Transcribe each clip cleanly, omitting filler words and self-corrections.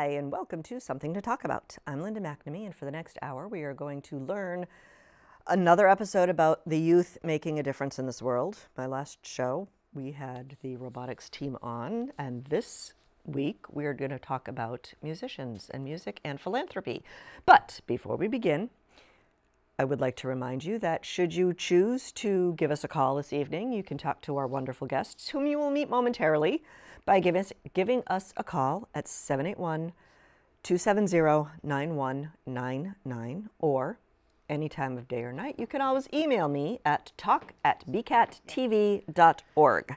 Hi, and welcome to Something to Talk About. I'm Linda McNamee, and for the next hour, we are going to learn another episode about the youth making a difference in this world. My last show, we had the robotics team on, and this week, we are going to talk about musicians and music and philanthropy. But before we begin, I would like to remind you that should you choose to give us a call this evening, you can talk to our wonderful guests, whom you will meet momentarily, by giving us a call at 781-270-9199, or any time of day or night. You can always email me at talk@bcattv.org.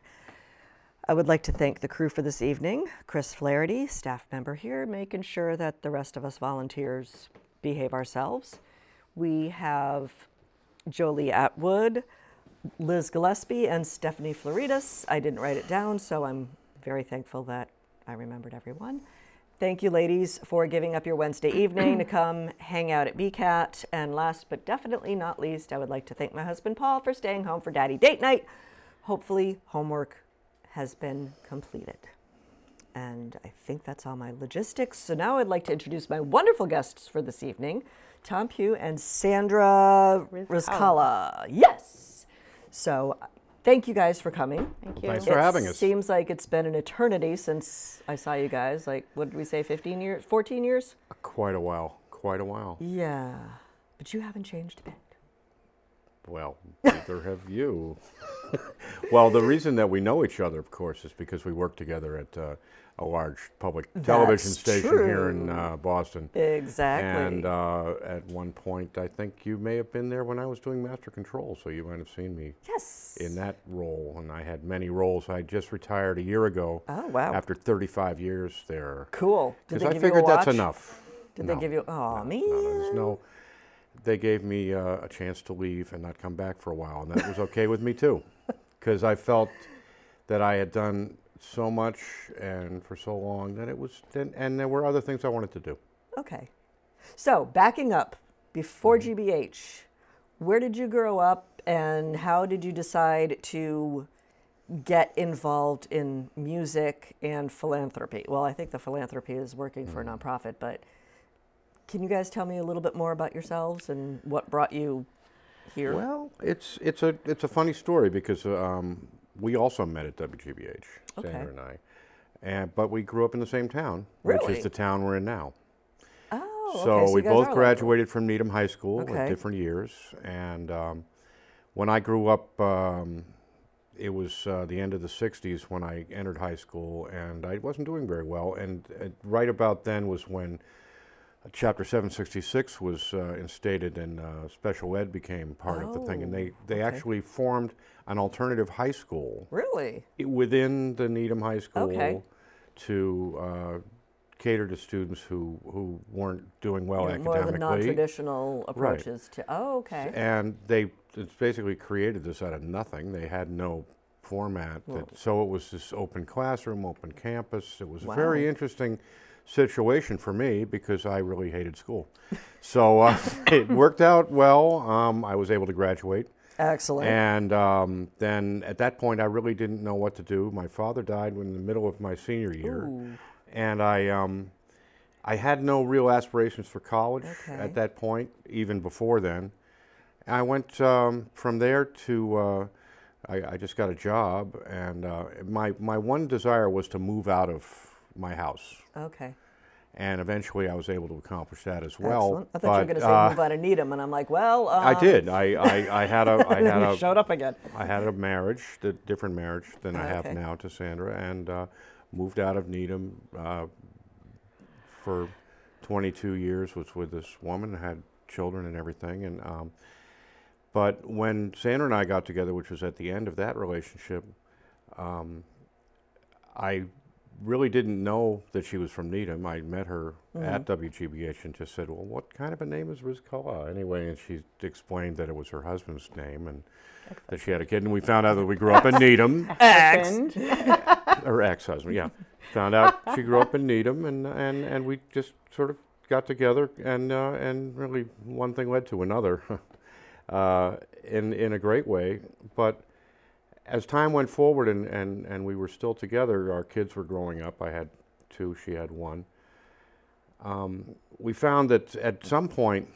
I would like to thank the crew for this evening. Chris Flaherty, staff member here, making sure that the rest of us volunteers behave ourselves. We have Jolie Atwood, Liz Gillespie, and Stephanie Floridas. I didn't write it down, so I'm very thankful that I remembered everyone. Thank you, ladies, for giving up your Wednesday evening to come hang out at BCAT. And last but definitely not least, I would like to thank my husband, Paul, for staying home for Daddy Date Night. Hopefully, homework has been completed. And I think that's all my logistics. So now I'd like to introduce my wonderful guests for this evening, Tom Pugh and Sandra Rizkallah. Yes! So thank you guys for coming. Thank you. Thanks for having us. Seems like it's been an eternity since I saw you guys. Like, what did we say, 15 years, 14 years? Quite a while, quite a while. Yeah, but you haven't changed a bit. Well, neither have you. Well, the reason that we know each other, of course, is because we work together at a large public television station here in Boston. Exactly. And at one point, I think you may have been there when I was doing Master Control, so you might have seen me in that role. And I had many roles. I just retired a year ago. Oh, wow. After 35 years there. Cool. Because I figured that's enough. Did they give you, oh, man. There's no. They gave me a chance to leave and not come back for a while, and that was okay with me too, because I felt that I had done so much and for so long that it was, and there were other things I wanted to do. Okay. So backing up, before GBH, where did you grow up and how did you decide to get involved in music and philanthropy? Well, I think the philanthropy is working for a nonprofit, but can you guys tell me a little bit more about yourselves and what brought you here? Well, it's a funny story because we also met at WGBH, Sandra and I, but we grew up in the same town, which is the town we're in now. Oh, so okay. So we you guys both are graduated from Needham High School at different years, and when I grew up, it was the end of the 60s when I entered high school, and I wasn't doing very well, and right about then was when Chapter 766 was instated, and special ed became part of the thing, and they actually formed an alternative high school. Really? Within the Needham High School to cater to students who weren't doing well academically. More of the non-traditional approaches to, And they basically created this out of nothing. They had no format, so it was this open classroom, open campus. It was a very interesting situation for me because I really hated school. So it worked out well. I was able to graduate. Excellent. And then at that point, I really didn't know what to do. My father died in the middle of my senior year. Ooh. And I had no real aspirations for college at that point, even before then. I went from there to, I just got a job, and my one desire was to move out of my house. Okay. And eventually I was able to accomplish that as well. Excellent. I thought you were going to say move out of Needham, and I'm like, well... I did. I had a... showed up again. I had a marriage, a different marriage than I have now to Sandra, and moved out of Needham for 22 years, was with this woman, had children and everything. And but when Sandra and I got together, which was at the end of that relationship, I really didn't know that she was from Needham. I met her at WGBH and just said, well, what kind of a name is Rizkallah? Anyway, and she explained that it was her husband's name and that she had a kid. And we found out that we grew up in Needham. Her ex-husband, yeah. Found out she grew up in Needham, and we just sort of got together, and really one thing led to another in a great way. But as time went forward and we were still together, our kids were growing up. I had two, she had one. we found that at some point,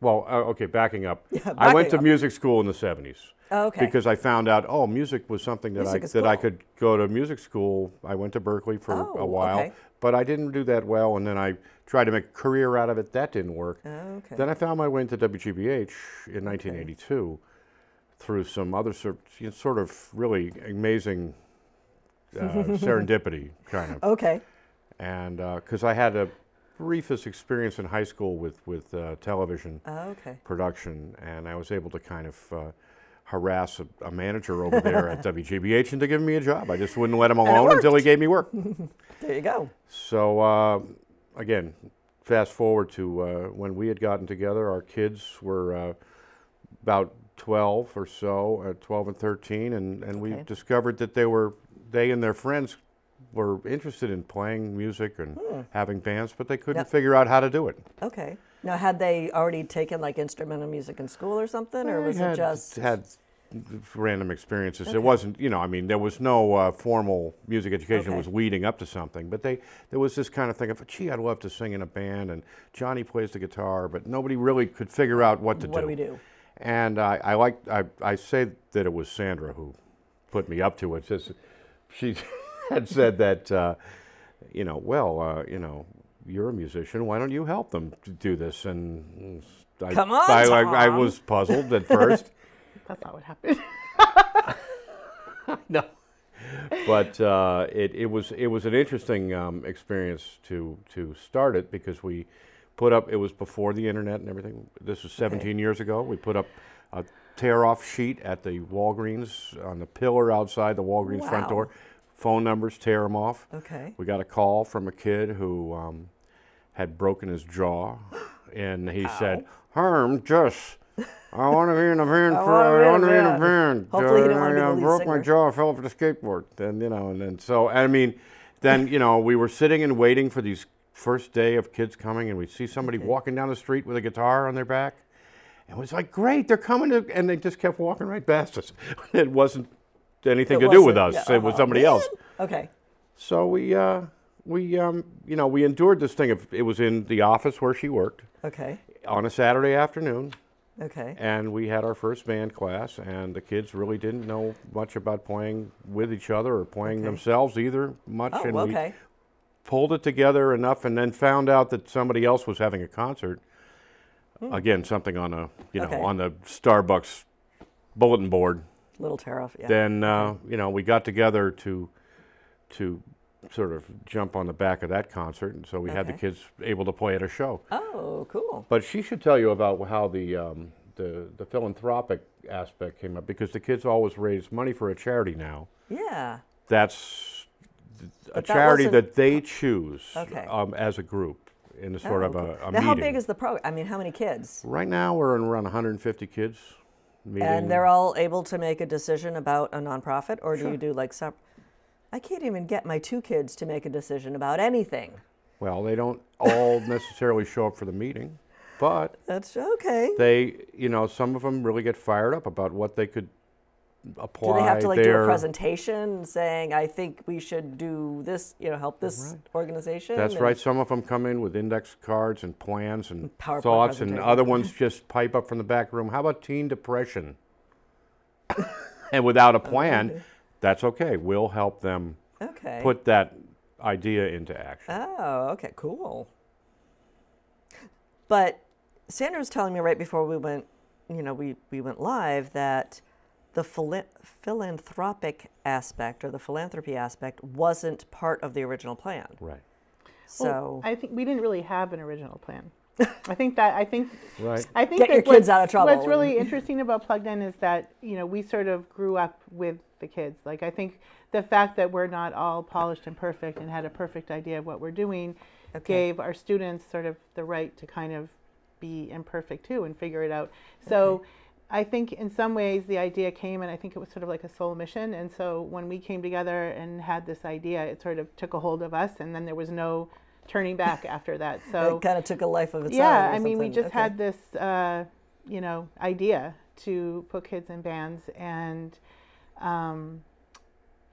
well, okay, backing up, Yeah, I went backing to music school in the 70s. Oh, okay. Because I found out, oh, music was something that Music is I cool. could go to music school. I went to Berkeley for Oh, a while, okay. but I didn't do that well, and then I tried to make a career out of it. That didn't work. Okay. Then I found my way into WGBH in 1982 through some other sort of really amazing serendipity, kind of. Okay. And because I had a briefest experience in high school with television Okay. production, and I was able to kind of harass a manager over there at WGBH into giving me a job. I just wouldn't let him alone until he gave me work. There you go. So again, fast forward to when we had gotten together, our kids were about 12 or so, 12 and 13, and we discovered that they and their friends were interested in playing music and having bands, but they couldn't figure out how to do it. Okay. Now, had they already taken like instrumental music in school or something, or was it just had random experiences? It wasn't, I mean, there was no formal music education. It was leading up to something, but there was this kind of thing of, gee, I'd love to sing in a band, and Johnny plays the guitar, but nobody really could figure out what to do. What do we do? And I say that it was Sandra who put me up to it. She had said that, you're a musician. Why don't you help them to do this? And Come on, I Tom. was puzzled at first. That's not what happened. No, but it was an interesting experience to start it, because we put up. It was before the internet and everything. This was 17 years ago. We put up a tear-off sheet at the Walgreens on the pillar outside the Walgreens front door. Phone numbers, tear them off. Okay. We got a call from a kid who had broken his jaw, and he said, "Herm, I want to be in a band. I want to be in a band. Hopefully he didn't want to be the lead broke singer. my jaw. I fell off the skateboard." Then we were sitting and waiting for these first day of kids coming, and we'd see somebody walking down the street with a guitar on their back, and it was like, great, they're coming, and they just kept walking right past us. It wasn't anything to do with us. It was somebody else. Okay. So we endured this thing. It was in the office where she worked Okay. on a Saturday afternoon. Okay. And we had our first band class, and the kids really didn't know much about playing with each other or playing themselves either much. Oh, and okay. we pulled it together enough, and then found out that somebody else was having a concert. Again, something on on the Starbucks bulletin board. Little tear-off, yeah. Then we got together to sort of jump on the back of that concert, and so we had the kids able to play at a show. Oh, cool. But she should tell you about how the philanthropic aspect came up, because the kids always raise money for a charity now. Yeah. That's a But that charity wasn't- that they choose Okay. as a group in a sort of a Now, meeting. how big is the program? I mean, how many kids? Right now we're around 150 kids meeting. And they're all able to make a decision about a nonprofit, or do you do like some? I can't even get my 2 kids to make a decision about anything. Well, they don't all necessarily show up for the meeting, but That's okay. they, some of them really get fired up about what they could apply. Do they have to like do a presentation saying, I think we should do this, help this organization? That's right. Some of them come in with index cards and plans and PowerPoint thoughts, and presentation. other ones just pipe up from the back room. How about teen depression? And without a plan, that's okay. We'll help them put that idea into action. Oh, okay, cool. But Sandra was telling me right before we went, we went live, that the philanthropic aspect or the philanthropy aspect wasn't part of the original plan. Right. So Well, I think we didn't really have an original plan. I think Right. Get your kids out of trouble. What's really interesting about Plugged In is that we sort of grew up with the kids. Like, I think the fact that we're not all polished and perfect and had a perfect idea of what we're doing gave our students sort of the right to kind of be imperfect too and figure it out. So I think in some ways the idea came, and I think it was sort of like a soul mission. And so when we came together and had this idea, it sort of took a hold of us, and then there was no turning back after that. So it kind of took a life of its own. yeah, or I mean, we something. just had this, idea to put kids in bands, and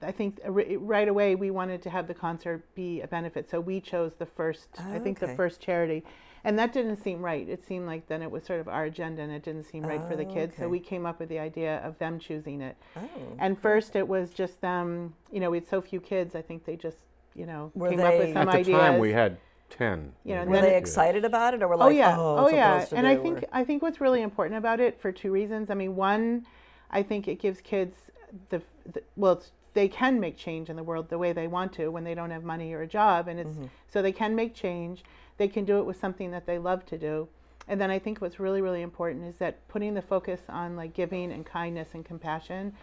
I think right away we wanted to have the concert be a benefit, so we chose the first, I think the first charity. And that didn't seem right. It seemed like then it was sort of our agenda, and it didn't seem right for the kids. So we came up with the idea of them choosing it. And first it was just them, we had so few kids, I think they just, came up with some ideas. At the time we had 10. Were they excited about it, or were like, oh yeah. And I think what's really important about it for two reasons. I mean, one, I think it gives kids they can make change in the world the way they want to when they don't have money or a job, and it's so they can make change. They can do it with something that they love to do. And then I think what's really, really important is that putting the focus on like giving and kindness and compassion,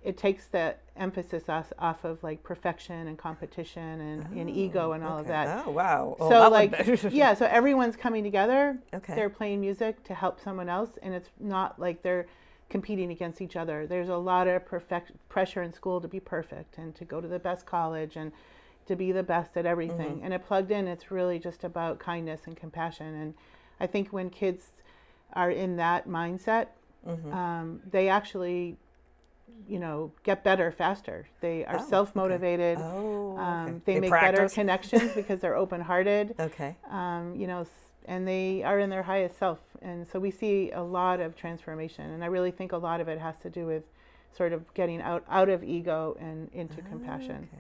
it takes the emphasis off of like perfection and competition and ego and all of that. Oh, wow. So so everyone's coming together. They're playing music to help someone else, and it's not like they're competing against each other. There's a lot of pressure in school to be perfect and to go to the best college and to be the best at everything. And at Plugged In, it's really just about kindness and compassion. And I think when kids are in that mindset, they actually, get better faster. They are self-motivated. They make better connections because they're open-hearted. And they are in their highest self. And so we see a lot of transformation. And I really think a lot of it has to do with sort of getting out of ego and into compassion.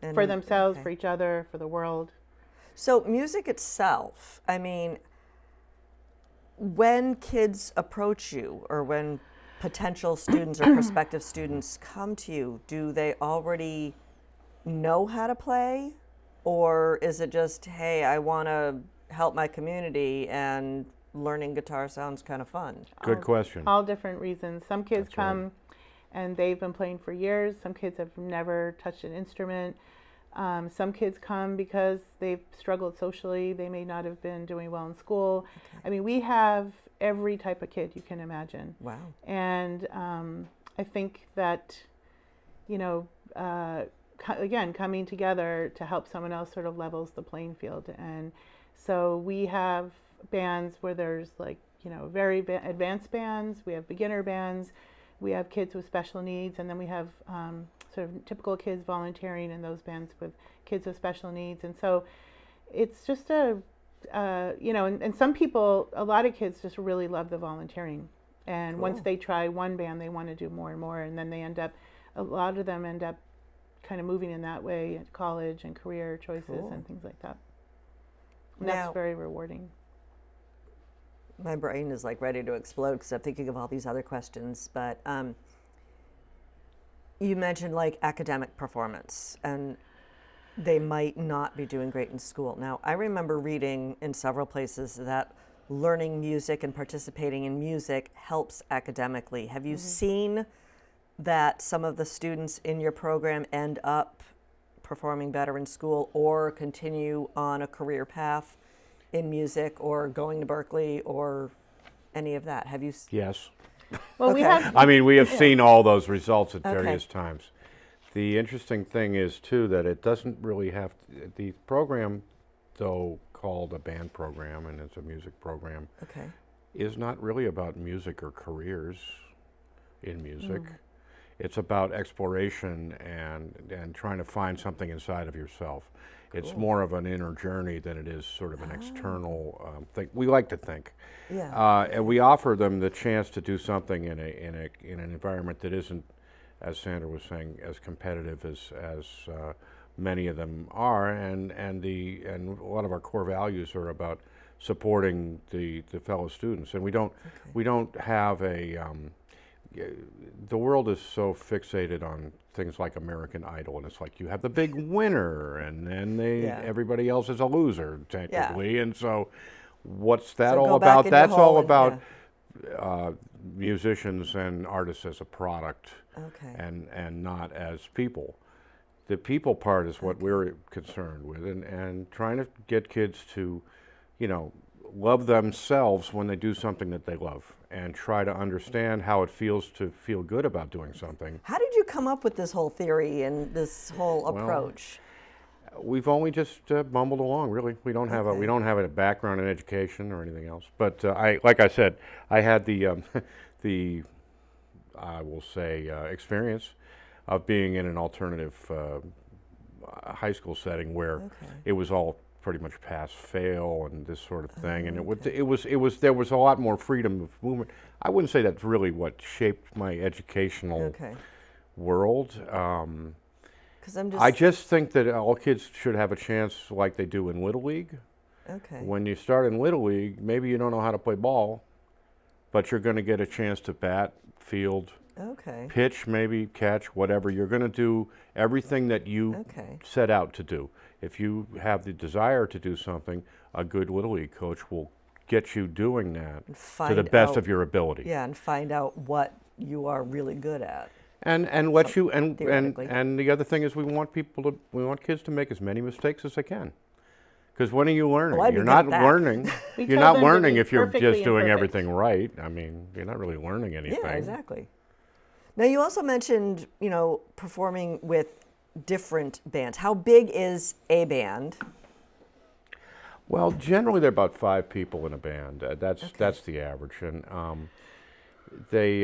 And for themselves, for each other, for the world. So music itself, I mean, when kids approach you, or when potential students or prospective students come to you, do they already know how to play? Or is it just, hey, I want to help my community and learning guitar sounds kind of fun? Good question. All different reasons. Some kids come and they've been playing for years. Some kids have never touched an instrument. Some kids come because they've struggled socially. They may not have been doing well in school. I mean, we have every type of kid you can imagine. Wow. And I think that, again, coming together to help someone else sort of levels the playing field. And so we have bands where there's like, very advanced bands. We have beginner bands. We have kids with special needs, and then we have sort of typical kids volunteering in those bands with kids with special needs. And so it's just and some people, a lot of kids just really love the volunteering. And once they try one band, they want to do more and more. And then a lot of them end up kind of moving in that way at college and career choices and things like that. And that's very rewarding. My brain is like ready to explode because I'm thinking of all these other questions. But you mentioned like academic performance, and they might not be doing great in school. Now, I remember reading in several places that learning music and participating in music helps academically. Have you seen that some of the students in your program end up performing better in school or continue on a career path in music or going to Berkeley or any of that? Have you? Yes. Well, we have seen all those results at various times. The interesting thing is, too, that it doesn't really have to, the program, though called a band program and it's a music program, is not really about music or careers in music. It's about exploration and trying to find something inside of yourself. It's more of an inner journey than it is sort of an external thing. We like to think. And we offer them the chance to do something in an environment that isn't, as Sandra was saying, as competitive as many of them are, and a lot of our core values are about supporting the fellow students. And we don't have a the world is so fixated on things like American Idol, and it's like you have the big winner, and then everybody else is a loser technically, and so what's that all about? That's all about musicians and artists as a product, and not as people. The people part is what we're concerned with, and trying to get kids to, love themselves when they do something that they love, and try to understand how it feels to feel good about doing something. How did you come up with this whole theory and this whole approach? We've only just mumbled along. Really, we don't have a background in education or anything else. But like I said, I had the I will say experience of being in an alternative high school setting where it was all pretty much pass fail and this sort of thing, and there was a lot more freedom of movement. I wouldn't say that's really what shaped my educational world. I just think that all kids should have a chance like they do in Little League. When you start in Little League, maybe you don't know how to play ball, but you're going to get a chance to bat, field, pitch, maybe catch, whatever. You're going to do everything that you set out to do. If you have the desire to do something, a good Little League coach will get you doing that to the best of your ability. Yeah, and find out what you are really good at. And let you and the other thing is we want kids to make as many mistakes as they can. Because when are you learning? You're not learning. You're not learning if you're just doing everything right. I mean, you're not really learning anything. Yeah, exactly. Now you also mentioned, performing with different bands. How big is a band? Well, generally there are about 5 people in a band. That's the average, and they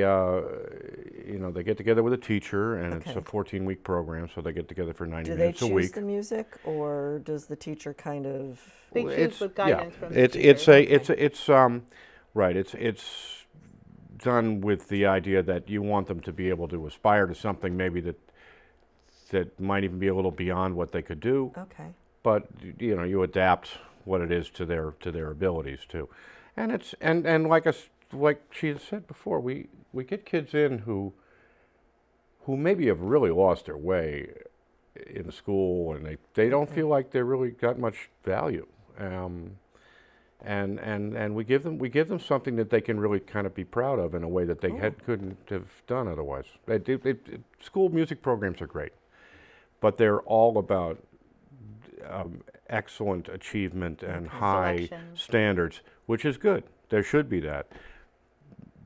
get together with a teacher, and it's a 14-week program, so they get together for 90 minutes a week. Do they choose the music, or does the teacher kind of? They choose with guidance from the teacher. It's done with the idea that you want them to be able to aspire to something maybe that might even be a little beyond what they could do. But you adapt what it is to their abilities too, and like she had said before, we get kids in who maybe have really lost their way in school, and they don't feel like they really got much value, and we give them something that they can really kind of be proud of in a way that they couldn't have done otherwise. School music programs are great, but they're all about excellent achievement and high standards, which is good. There should be that.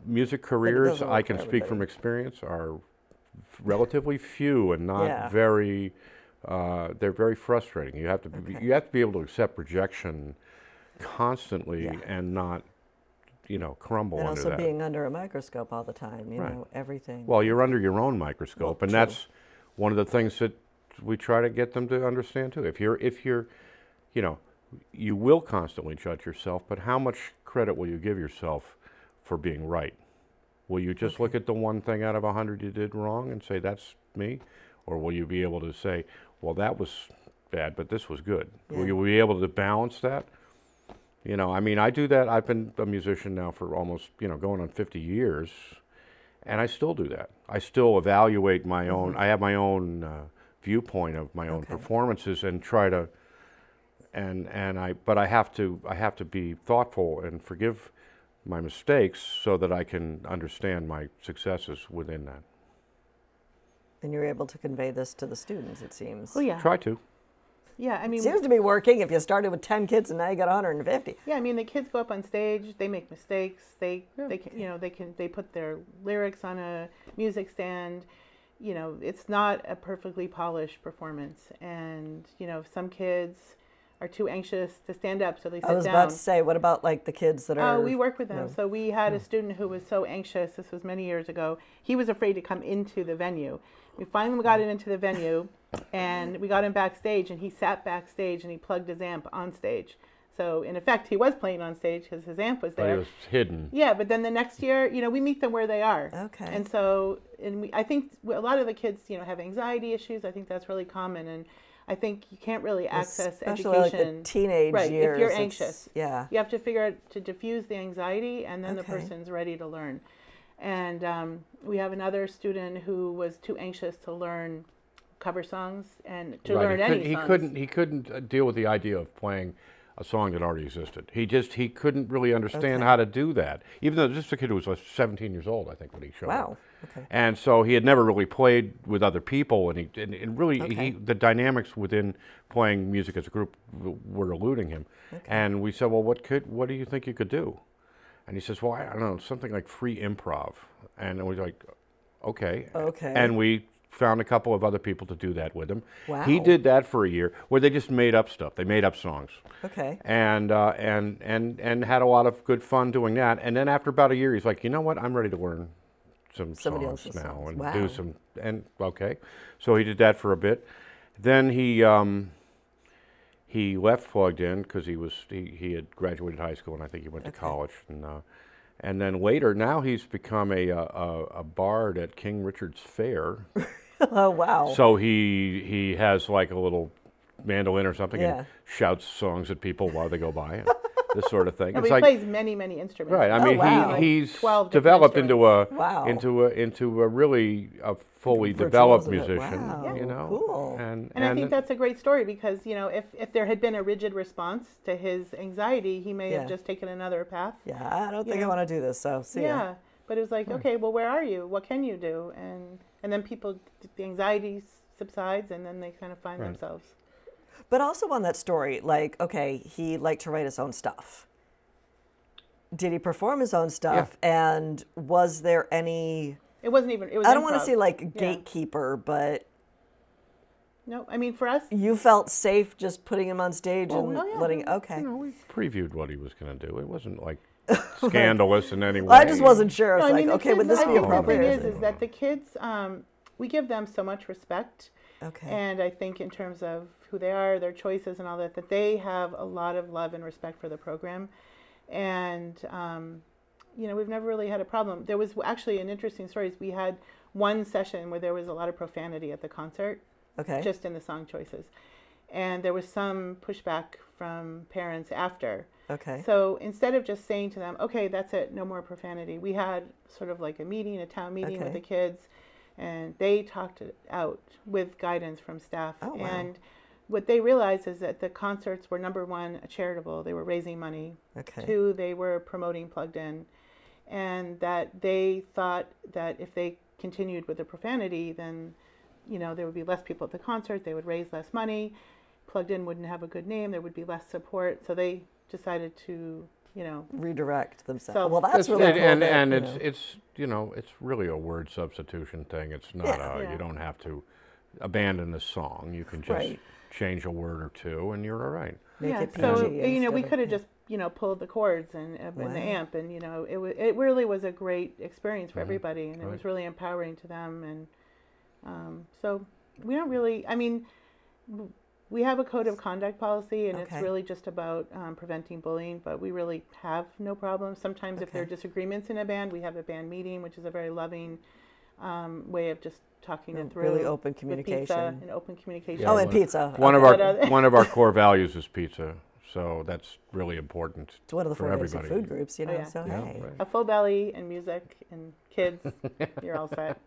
Music careers, I can speak from experience, are relatively few and not very. They're very frustrating. You have to be able to accept rejection constantly and not, crumble under that. And also being under a microscope all the time. You know, everything. Well, you're under your own microscope, and that's one of the things that we try to get them to understand too. If you're, you will constantly judge yourself, but how much credit will you give yourself for being right? Will you just look at the one thing out of 100 you did wrong and say, that's me? Or will you be able to say, well, that was bad, but this was good? Will you be able to balance that? I do that. I've been a musician now for almost, going on 50 years, and I still do that. I still evaluate my own, I have my own viewpoint of my own performances and try to, but I have to be thoughtful and forgive my mistakes so that I can understand my successes within that. And you're able to convey this to the students, it seems. Well, yeah. Try to. Yeah, I mean, it seems to be working if you started with 10 kids and now you got 150. Yeah, I mean, the kids go up on stage, they make mistakes, they put their lyrics on a music stand. It's not a perfectly polished performance, and some kids are too anxious to stand up, so they sit down. I was about to say, what about like the kids that are? Oh, we work with them. So we had a student who was so anxious. This was many years ago. He was afraid to come into the venue. We finally got him into the venue, and we got him backstage, and he sat backstage and he plugged his amp on stage. So in effect, he was playing on stage because his amp was there. But it was hidden. Yeah, but then the next year, we meet them where they are. Okay. And so, I think a lot of the kids, have anxiety issues. I think that's really common, and I think you can't really access especially education. Like the teenage years. If you're anxious. Yeah. You have to figure out to diffuse the anxiety, and then the person's ready to learn. And we have another student who was too anxious to learn cover songs and to learn any songs. He couldn't deal with the idea of playing a song that already existed. He couldn't really understand how to do that. Even though this kid who was 17 years old, I think, when he showed up. Okay. And so he had never really played with other people, and the dynamics within playing music as a group were eluding him. And we said, well, what do you think you could do? And he says, well, I don't know, something like free improv. And we were like, okay. And we found a couple of other people to do that with him. Wow. He did that for a year, where they just made up stuff. They made up songs. Okay. And had a lot of good fun doing that. And then after about a year, he's like, you know what? I'm ready to learn some Somebody songs else's now songs. and Wow. do some, and okay. So he did that for a bit. Then he left Plugged In because he had graduated high school, and I think he went to college. And then later, now he's become a bard at King Richard's Fair. Oh, wow. So he has like a little mandolin or something Yeah. and shouts songs at people while they go by, and this sort of thing. No, It's he like, plays many, many instruments. right. I mean, wow. he's 12 different developed into a Wow. into a really fully Virtuoso, developed isn't it? musician. Wow. You know, Cool. And I think that's a great story because, you know, if there had been a rigid response to his anxiety, he may Yeah. have just taken another path. Yeah, I don't think I know. want to do this, so see ya. Yeah. But it was like, okay, well, where are you? What can you do? And then people, the anxiety subsides, and then they kind of find themselves. But also on that story, like, okay, he liked to write his own stuff. Did he perform his own stuff? Yeah. And was there any... It wasn't even, it was I don't want to improv. say like Yeah. gatekeeper, but No, I mean, for us, you felt safe just putting him on stage and oh, yeah. letting... Okay. You know, we previewed what he was going to do. It wasn't like scandalous in any way. Well, I just wasn't sure. It's no, I like, mean, the okay, kids, would this I be think appropriate? The thing is that the kids, we give them so much respect. Okay. And I think in terms of who they are, their choices and all that, that they have a lot of love and respect for the program. And, you know, we've never really had a problem. There was actually an interesting story. We had one session where there was a lot of profanity at the concert, Okay. just in the song choices. And there was some pushback from parents after. Okay. So instead of just saying to them, okay, that's it, no more profanity, we had sort of like a town meeting with Okay. the kids, and they talked it out with guidance from staff. Oh, wow. And what they realized is that the concerts were, number one, charitable. They were raising money. Okay. Two, they were promoting Plugged In. And that they thought that if they continued with the profanity, then, you know, there would be less people at the concert, they would raise less money, Plugged In wouldn't have a good name, there would be less support. So they decided to, you know, Redirect themselves. So- Well, that's really cool. and that, you it's know. you know, it's really a word substitution thing. It's not Yeah. you don't have to abandon the song. You can just Right. change a word or two, and you're all right. Make yeah. it So, PG you know, we instead could have of- just, you know, pulled the chords and Wow. the amp, and, you know, it really was a great experience for everybody, and it Right. was really empowering to them. And so we don't really, I mean, we have a code of conduct policy, and Okay. it's really just about preventing bullying, but we really have no problem. Sometimes if there are Okay. disagreements in a band, we have a band meeting, which is a very loving way of just talking it through. Really open with pizza communication. and open communication. Yeah, Oh, and pizza. One of Okay. our one of our core values is pizza, so that's really important. It's one of the for four basic everybody. food groups, you know. yeah. So Yeah, hey. right. A full belly and music and kids, you're all set.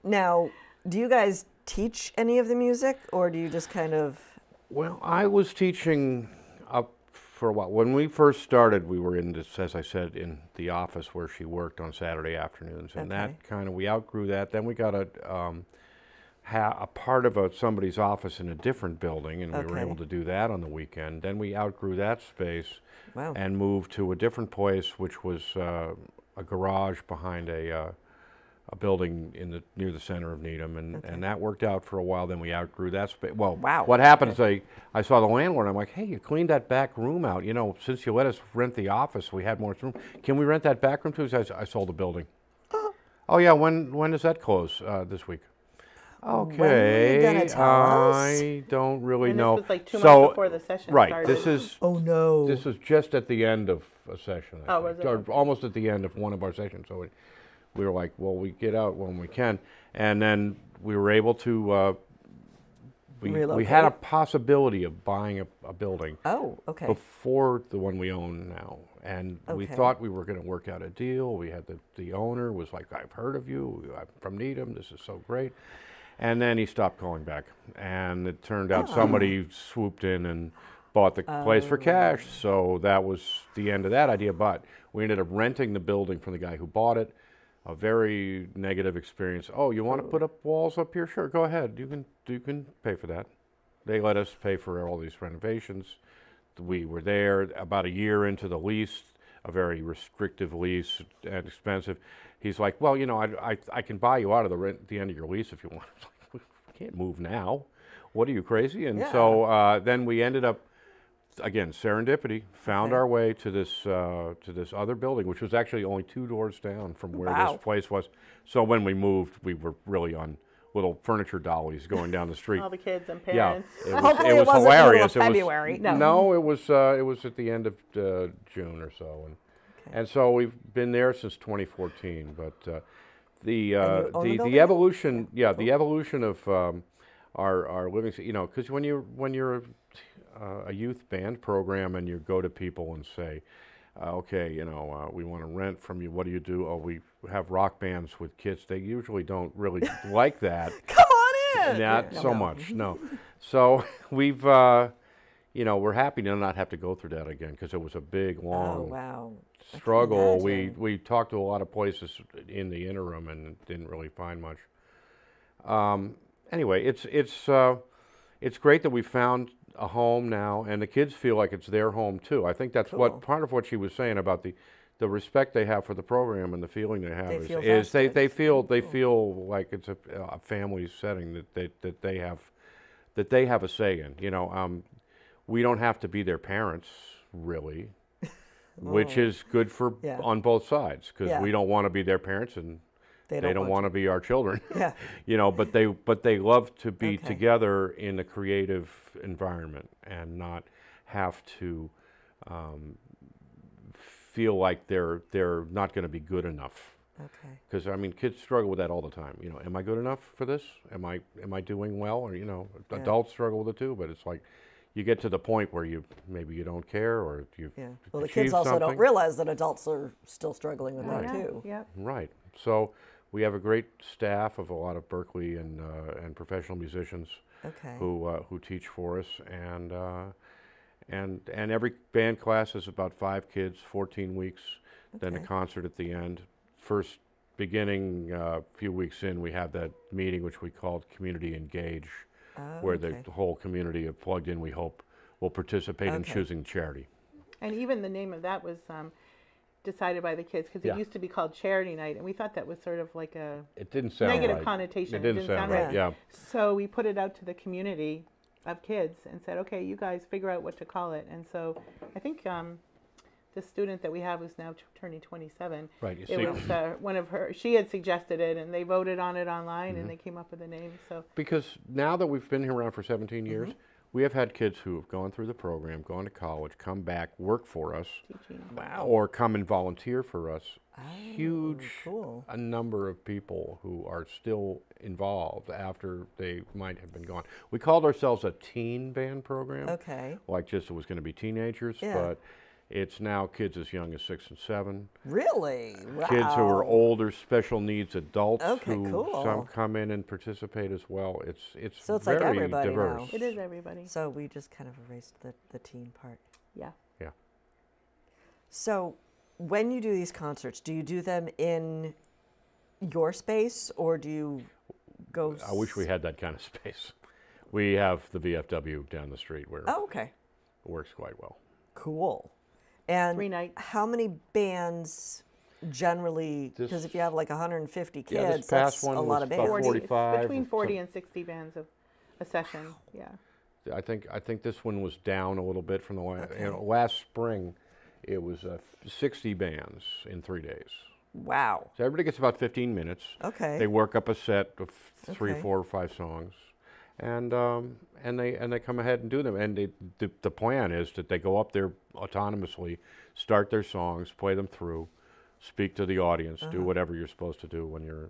Now, do you guys teach any of the music, or do you just kind of? Well, I was teaching up for a while. When we first started, we were in this, as I said, in the office where she worked on Saturday afternoons, and Okay. that kind of, we outgrew that. Then we got a part of somebody's office in a different building, and we were Okay. able to do that on the weekend. Then we outgrew that space Wow. and moved to a different place, which was a garage behind a building near the center of Needham, and that worked out for a while. Then we outgrew that space. Well, Wow. what happened is I saw the landlord. I'm like, hey, you cleaned that back room out. You know, since you let us rent the office, we had more room. Can we rent that back room too? He says, I sold the building. Oh yeah, when does that close? This week. Okay, gonna tell us? I don't really And know. this was like 2 So- months before the session Right, started. this is Oh no. this is just at the end of a session. I Oh, think, was it? or almost at the end of one of our sessions. So we were like, well, we get out when we can, and then we were able to. We had a Relocate? possibility of buying a building Oh, okay. before the one we own now, and we Okay. thought we were going to work out a deal. We had the owner was like, I've heard of you. I'm from Needham. This is so great. And then he stopped calling back, and it turned out somebody swooped in and bought the place for cash. So that was the end of that idea. But we ended up renting the building from the guy who bought it. A very negative experience. Oh, you want to put up walls up here? Sure, go ahead. You can pay for that. They let us pay for all these renovations. We were there about a year into the lease, a very restrictive lease and expensive. He's like, well, you know, I can buy you out of the end of your lease if you want. We can't move now. What are you, crazy? And so then we ended up again, serendipity, found Okay. our way to this other building, which was actually only 2 doors down from where Wow. this place was. So when we moved, we were really on little furniture dollies going down the street. All the kids and Yeah, parents. Hopefully it was wasn't hilarious. middle of It February. was, No. no, it was at the end of June or so, and so we've been there since 2014. But the own the building? evolution, the evolution of our living, because when you're a youth band program and you go to people and say, okay, we want to rent from you. What do you do? Oh, we have rock bands with kids. They usually don't really like that. Come on in. Not so much, no. So we've, we're happy to not have to go through that again because it was a big, long Oh, wow. I can struggle. imagine. We talked to a lot of places in the interim and didn't really find much. Anyway, it's great that we found a home now, and the kids feel like it's their home too. I think that's Cool. what part of what she was saying about the respect they have for the program and the feeling they have They feel is vested. they feel like it's a family setting that they have a say in. We don't have to be their parents really, which is good for Yeah. on both sides because Yeah. we don't want to be their parents and they don't want to be our children. Yeah. But they love to be Okay. together in a creative environment and not have to feel like they're not going to be good enough. Okay. Because kids struggle with that all the time. Am I good enough for this? Am I doing well? Or adults struggle with it too. But it's like you get to the point where maybe you don't care or you Yeah. Well, the achieved kids also something. don't realize that adults are still struggling with that Yeah, too. Yep. Right. So we have a great staff of a lot of Berkeley and professional musicians Okay. who teach for us, and every band class is about 5 kids, 14 weeks, then a Okay. concert at the end. First beginning, a few weeks in, we have that meeting which we called Community Engage, Oh, where okay. the whole community of Plugged In, we hope, will participate in Okay. choosing charity. And even the name of that was decided by the kids because Yeah. it used to be called Charity Night, and we thought that was sort of like a It didn't sound negative right. connotation. It didn't sound right, right. yeah. So we put it out to the community of kids and said, okay, you guys figure out what to call it. And so I think the student that we have who's now turning 27, Right, you it see. was one of her, she had suggested it and they voted on it online Mm-hmm. and they came up with a name. So Because now that we've been here around for 17 years, we have had kids who have gone through the program, gone to college, come back, work for us, teaching. Wow. or come and volunteer for us. Oh, Huge cool. a number of people who are still involved after they might have been gone. We called ourselves a teen band program, Okay. like just it was going to be teenagers, Yeah. but it's now kids as young as 6 and 7. Really? Wow. Kids who are older, special needs adults Okay, who cool. some come in and participate as well. It's So it's like very everybody diverse. now. It is everybody. So we just kind of erased the teen part. Yeah. Yeah. So when you do these concerts, do you do them in your space or do you go? I wish we had that kind of space. We have the VFW down the street where Oh, okay. it works quite well. Cool. And 3 nights. how many bands generally? This- Because if you have like 150 kids, Yeah, this past that's one a lot was of about bands. 45 between or 40 some- and 60 bands a session. Yeah. I think this one was down a little bit from the last. Okay. Last spring, it was 60 bands in 3 days. Wow. So everybody gets about 15 minutes. Okay. They work up a set of 3, Okay. 4, or 5 songs, and they come ahead and do them. And the plan is that they go up there autonomously, start their songs, play them through, speak to the audience, do whatever you're supposed to do when you're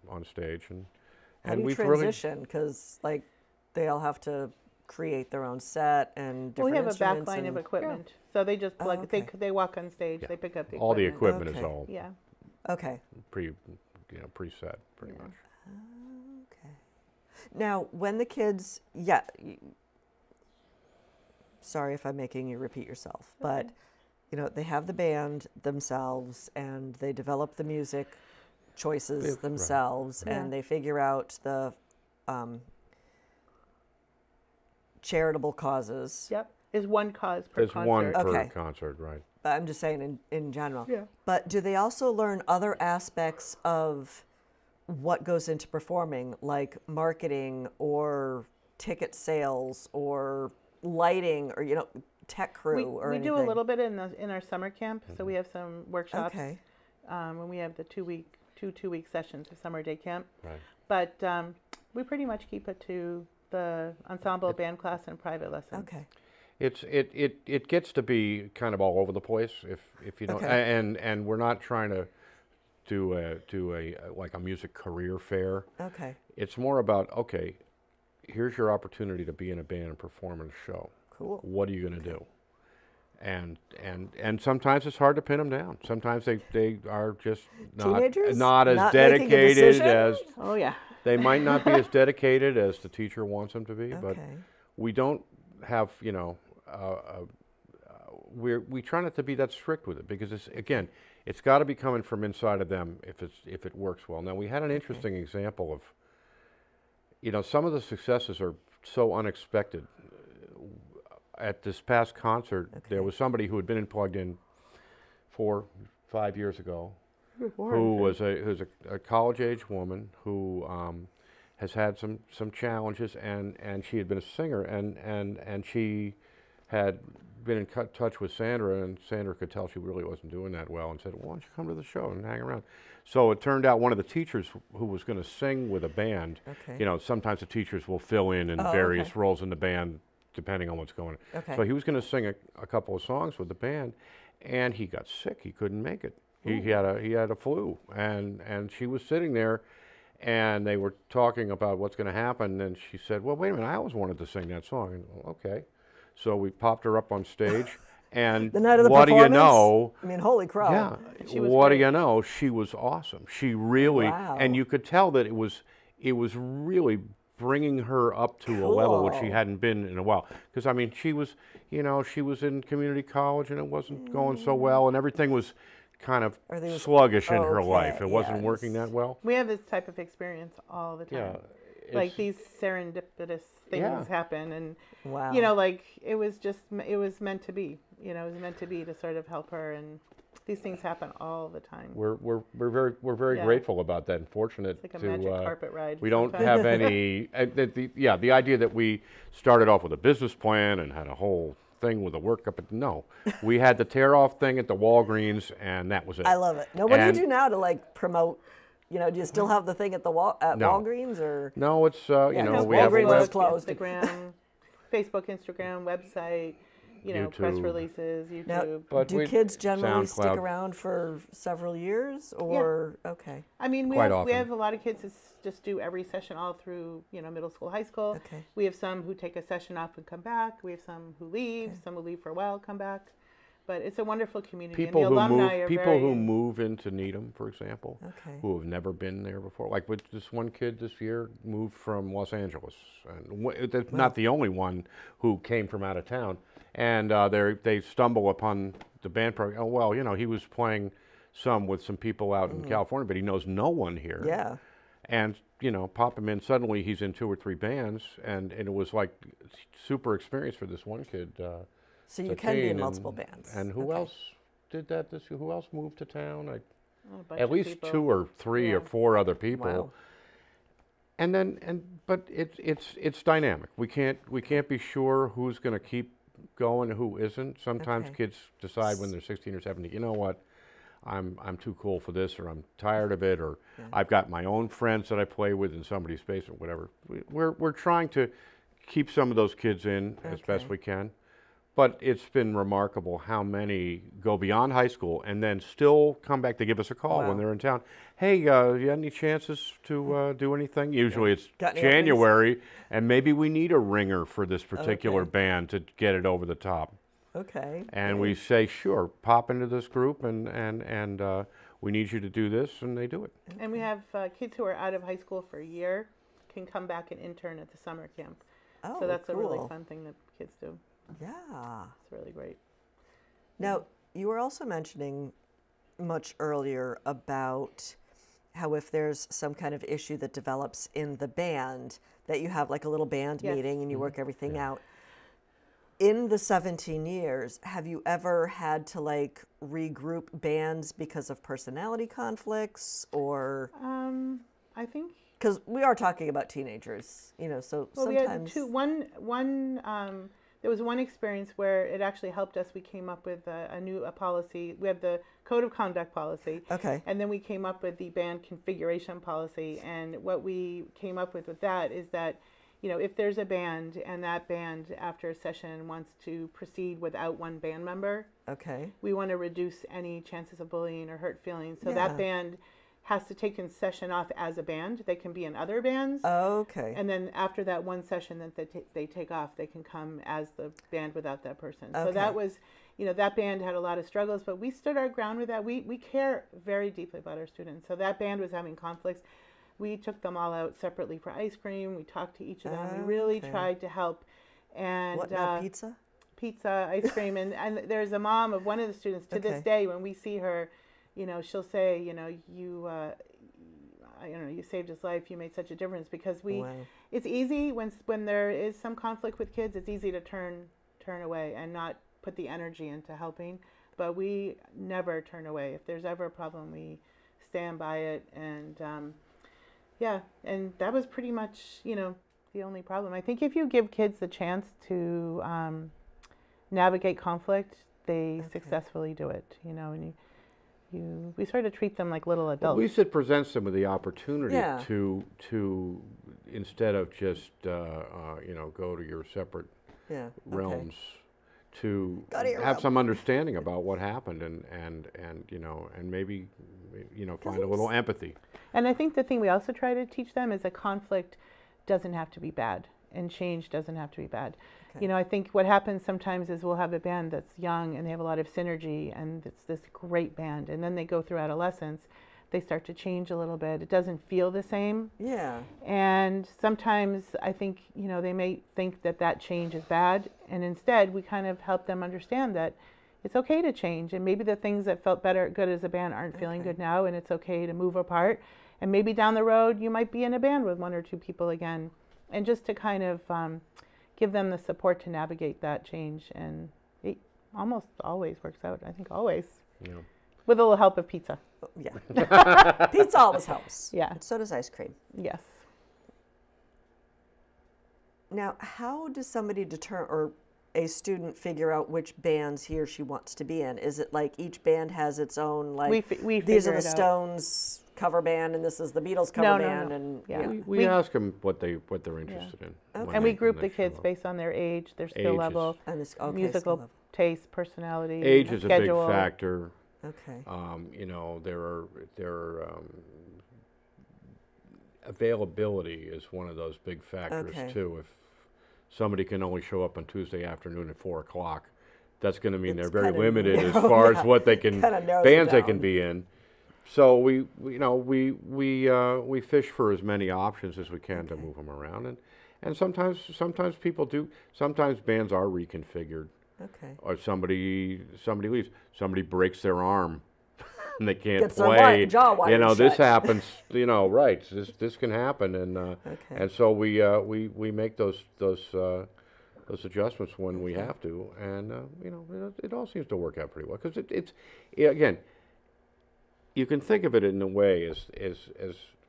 on stage. How do you we've transition? Because like they all have to create their own set and different We have a back instruments line of and- equipment. So they just plug, okay. they walk on stage, Yeah. they pick up the all the equipment. equipment is Okay. all Yeah. Okay. preset pretty Yeah. much. Okay. Now, when the kids, sorry if I'm making you repeat yourself, but they have the band themselves and they develop the music choices Right. themselves Yeah. and they figure out the charitable causes. Yep. Is one cause per There's concert. one per Okay. concert, right? But I'm just saying in general. Yeah. But do they also learn other aspects of what goes into performing, like marketing or ticket sales or lighting or, tech crew or we anything? do a little bit in our summer camp. So we have some workshops. Okay. When we have the two-week sessions of summer day camp. Right. But we pretty much keep it to the ensemble, band class, and private lessons. Okay. It gets to be kind of all over the place if you know, Okay. and we're not trying to do a like a music career fair. Okay. It's more about, okay, here's your opportunity to be in a band and perform in a show. Cool. What are you going to do? And sometimes it's hard to pin them down. Sometimes they are just Teenagers? not as Not making a dedicated decision? as Oh yeah. they might not be as dedicated as the teacher wants them to be. But Okay. we don't have, you know, we try not to be that strict with it, because it's got to be coming from inside of them if it works well. Now, we had an interesting example of, you know, some of the successes are so unexpected. At this past concert, there was somebody who had been plugged in 4 or 5 years ago, who's a college-age woman who has had some challenges, and she had been a singer, and she had been in touch with Sandra, and Sandra could tell she really wasn't doing that well, and said, "Why don't you come to the show and hang around?" So it turned out one of the teachers who was going to sing with a band, you know, sometimes the teachers will fill in various roles in the band depending on what's going on. So he was going to sing a couple of songs with the band, and he got sick. He couldn't make it. He had a flu, and she was sitting there, and they were talking about what's going to happen, and she said, "Well, wait a minute, I always wanted to sing that song." And, okay. So we popped her up on stage, and The night of the what do you performance? know? I mean, holy crap. Yeah. What do you know? She was awesome. She really, and you could tell that it was really bringing her up to a level which she hadn't been in a while. Because I mean, she was in community college, and it wasn't going so well, and everything was kind of sluggish in her life. It wasn't working that well. We have this type of experience all the time. Yeah. Like these serendipitous things happen, and Wow. you know, like it was meant to be. You know, it was meant to be to sort of help her, and these things happen all the time. We're very grateful about that, and fortunate It's like a magic carpet ride. We don't have any. The idea that we started off with a business plan and had a whole thing with a workup. No, we had the tear off thing at the Walgreens, and that was it. I love it. Now, what do you do now to like promote? You know, do you still have the thing at the Walgreens, or no? It's you know, we have Walgreens a is closed. Instagram, Facebook, Instagram, website. You know, press YouTube. releases, YouTube. Now, But do kids generally stick SoundCloud. around for several years, or okay? I mean, we Quite have often. a lot of kids that just do every session all through, you know, middle school, high school. Okay. We have some who take a session off and come back. We have some who leave. Some who leave for a while, come back. But it's a wonderful community. People and the who alumni move, are people very, who move into Needham, for example, Okay. who have never been there before. Like with this one kid this year moved from Los Angeles, and that's not the only one who came from out of town. And they stumble upon the band program. Oh, well, you know, he was playing some with some people out in California, but he knows no one here. Yeah. And, you know, pop him in, suddenly he's in 2 or 3 bands, and it was like super experience for this one kid. So you can be in multiple bands. And who else did that this year? Who else moved to town? a bunch At of least people. 2 or 3 or 4 other people. Wow. But it's dynamic. We can't be sure who's going to keep going and who isn't. Sometimes Okay. kids decide when they're 16 or 17, you know what, I'm too cool for this, or I'm tired of it, or I've got my own friends that I play with in somebody's basement, whatever. We're trying to keep some of those kids in as best we can. But it's been remarkable how many go beyond high school and then still come back to give us a call when they're in town. Hey, you got any chances to do anything? Usually it's January, and maybe we need a ringer for this particular band to get it over the top. Okay. And we say, sure, pop into this group, and we need you to do this, and they do it. And we have kids who are out of high school for a year can come back and intern at the summer camp. Oh, so that's cool. a really fun thing that kids do. Yeah. It's really great. Now, you were also mentioning much earlier about how if there's some kind of issue that develops in the band, that you have like a little band meeting and you work everything out. In the 17 years, have you ever had to like regroup bands because of personality conflicts, or? I think. Because we are talking about teenagers, you know, so sometimes. We had 2. One. there was one experience where it actually helped us. We came up with a policy. We have the code of conduct policy. Okay. And then we came up with the band configuration policy. And what we came up with that is that, you know, if there's a band and that band after a session wants to proceed without one band member, Okay. we want to reduce any chances of bullying or hurt feelings. So Yeah. that band has to take a session off as a band. They can be in other bands. Okay. And then after that one session that they take off, they can come as the band without that person. So Okay. that was, you know, that band had a lot of struggles, but we stood our ground with that. We care very deeply about our students. So that band was having conflicts. We took them all out separately for ice cream. We talked to each of them. We really Okay. tried to help. And What, not pizza? Pizza, ice cream. And there's a mom of one of the students to Okay. this day, when we see her, you know, she'll say, you know, you saved his life. You made such a difference, because Wow. it's easy when there is some conflict with kids. It's easy to turn away and not put the energy into helping. But we never turn away. If there's ever a problem, we stand by it. And yeah, and that was pretty much, you know, the only problem. I think if you give kids the chance to navigate conflict, they Okay. successfully do it. You know, and we sort of treat them like little At adults. least it presents them with the opportunity Yeah. to instead of just you know, go to your separate Yeah. realms, to Go to your have realm. some understanding about what happened, and you know, and maybe, you know, find a little empathy. And I think the thing we also try to teach them is that conflict doesn't have to be bad, and change doesn't have to be bad. Okay. You know, I think what happens sometimes is we'll have a band that's young and they have a lot of synergy and it's this great band, and then they go through adolescence, they start to change a little bit. It doesn't feel the same. Yeah. And sometimes I think, you know, they may think that change is bad, and instead we kind of help them understand that it's okay to change, and maybe the things that felt good as a band aren't feeling Okay. good now, and it's okay to move apart. And maybe down the road you might be in a band with one or two people again, and just to kind of give them the support to navigate that change. And it almost always works out. I think always, You know. with a little help of pizza. Yeah. Pizza always helps. Yeah. And so does ice cream. Yes. Now, how does somebody or a student figure out which bands he or she wants to be in? Is it like each band has its own, like, we these are figure the it out. Stones cover band and this is the Beatles cover No, band? no. And Yeah. We ask them what they're interested in. Okay. And we group when the they kids show up. based on their age, their skill Ages. level, And this, okay, musical skill level. taste, personality, Age is schedule. a big factor. Okay. You know, there are availability is one of those big factors Okay. too. If somebody can only show up on Tuesday afternoon at 4 o'clock, that's going to mean It's they're very kinda limited as narrow, far yeah. as what they can Kinda narrows it bands they can down. be in. So we fish for as many options as we can to move them around, and sometimes people do. Sometimes bands are reconfigured, Okay. or somebody leaves, somebody breaks their arm, and they can't Gets their play. jaw You wired know, this shut. happens. You know, right? This can happen, and Okay. and so we make those adjustments when we have to, and you know, it all seems to work out pretty well, because again, you can think of it in a way as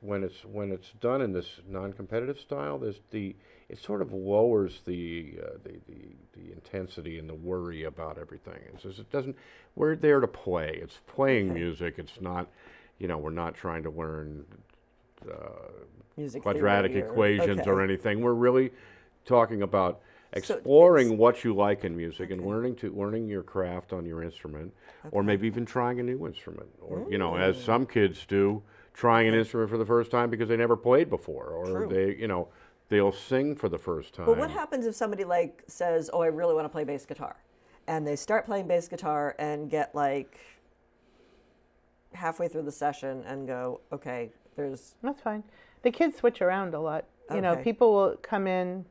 when it's done in this non-competitive style, it sort of lowers the intensity and the worry about everything. It's just, it doesn't. We're there to play. It's playing Okay. music. It's not, you know, we're not trying to learn Music quadratic theory equations okay. or anything. We're really talking about So exploring what you like in music and learning your craft on your instrument, or maybe even trying a new instrument, or you know, as some kids do, trying an instrument for the first time because they never played before, or True. they'll sing for the first time. But what happens if somebody like says, "Oh, I really want to play bass guitar," and they start playing bass guitar and get like halfway through the session and go, "Okay, there's That's fine. The kids switch around a lot. You know, Okay. people will come in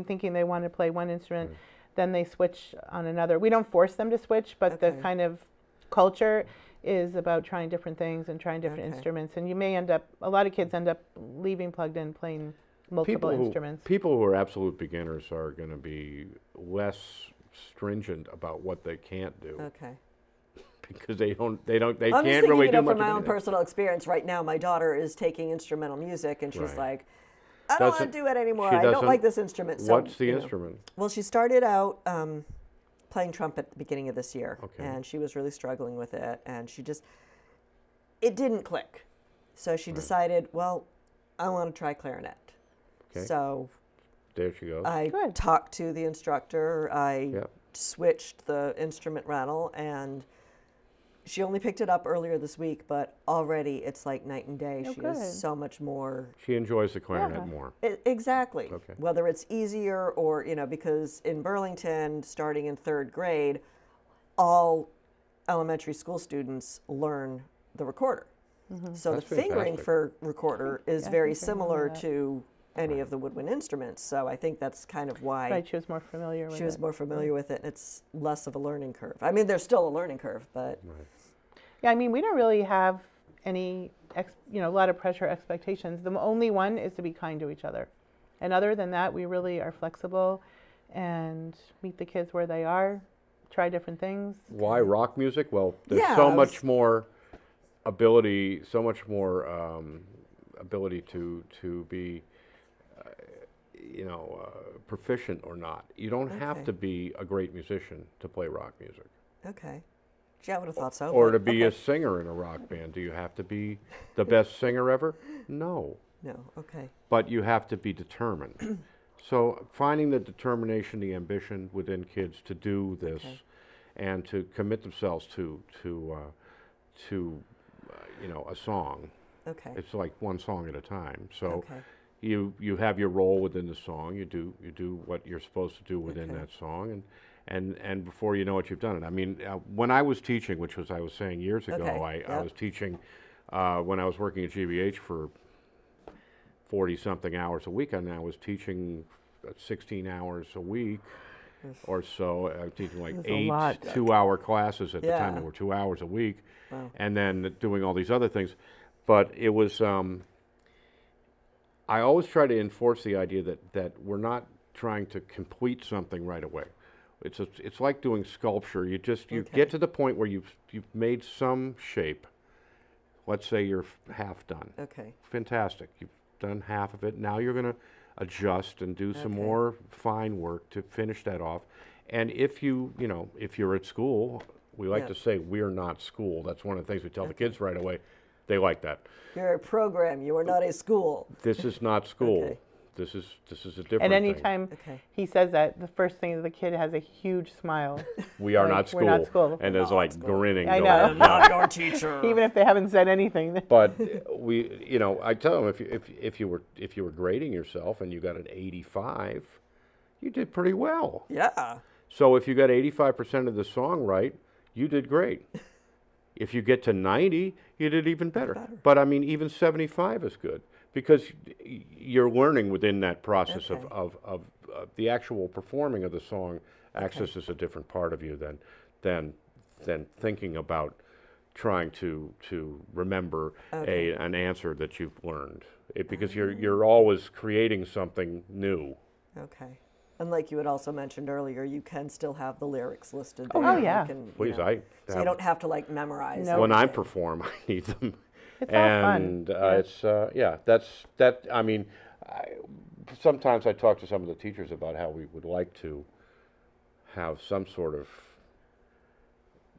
thinking they want to play one instrument, then they switch on another. We don't force them to switch, but the Okay. kind of culture is about trying different things and trying different Okay. instruments. And you may a lot of kids end up leaving plugged in, playing multiple instruments. People who are absolute beginners are going to be less stringent about what they can't do okay." because they I'm can't just really thinking, do from much my of own anything. personal experience right now. My daughter is taking instrumental music, and she's Right. like, I don't want to do it anymore. She I don't doesn't- like this instrument. So, What's the you know. instrument? Well, she started out playing trumpet at the beginning of this year, Okay. and she was really struggling with it, and it didn't click. So she decided, well, I want to try clarinet. Okay. So There she goes. I Good. talked to the instructor. I Yep. switched the instrument rattle, and she only picked it up earlier this week, but already it's like night and day. Oh, She good. is so much more. She enjoys the clarinet Yeah. more. Exactly. Okay. Whether it's easier or, because in Burlington, starting in 3rd grade, all elementary school students learn the recorder. So That's the fingering fantastic. for recorder is Yeah, very fingering, similar yeah. to any of the woodwind instruments. So I think that's kind of why Right, she was more familiar with she was it. more familiar with it, and it's less of a learning curve. I mean, there's still a learning curve, but Yeah, I mean, we don't really have any, a lot of pressure expectations. The only one is to be kind to each other. And other than that, we really are flexible and meet the kids where they are, try different things. Why rock music? Well, there's Yeah, so I much was- more ability, so much more ability to be, proficient or not. You don't have Okay. to be a great musician to play rock music, okay. Gee, I would have thought so. or but to be a okay. singer in a rock band. Do you have to be the best singer ever? No, No, okay. but you have to be determined. So finding the determination, the ambition within kids to do this, Okay. and to commit themselves to a song. Okay. It's like one song at a time. So Okay. you have your role within the song. You do what you're supposed to do within Okay. that song, and before you know it, you've done it. I mean, when I was teaching, which was I was saying years ago, Okay, I yep. was teaching when I was working at GBH for 40-something hours a week, and I was teaching 16 hours a week or so. I was teaching like That's a 8 lot. 2-hour classes at the time. Yeah. They were 2 hours a week, Wow. and then doing all these other things. But it was, I always try to enforce the idea that we're not trying to complete something right away. It's like doing sculpture. You Okay. get to the point where you've made some shape. Let's say you're half done. Okay. Fantastic. You've done half of it. Now you're going to adjust and do some Okay. more fine work to finish that off. And if if you're at school, we like Yeah. to say we're not school. That's one of the things we tell the Okay. kids right away. They like that. You're a program. You are not a school. This is not school. Okay. This is a different And thing. anytime Okay. he says that, the first thing is the kid has a huge smile. We are like, not we're not school. school. And there's Not like school. grinning. I going know. on. Not your teacher. Even if they haven't said anything. But I tell them if you were grading yourself and you got an 85, you did pretty well. Yeah. So if you got 85% of the song right, you did great. If you get to 90, you did even better. But I mean, even 75 is good because you're learning within that process Okay. of the actual performing of the song. Accesses a different part of you than thinking about trying to remember Okay. an answer that you've learned. Because you're always creating something new. Okay. And like you had also mentioned earlier, you can still have the lyrics listed Oh, there. You yeah. can, you Please, know, so you don't have to like memorize. No. When I everything. perform, I need them. It's all fun. And Yeah. it's that. I mean, sometimes I talk to some of the teachers about how we would like to have some sort of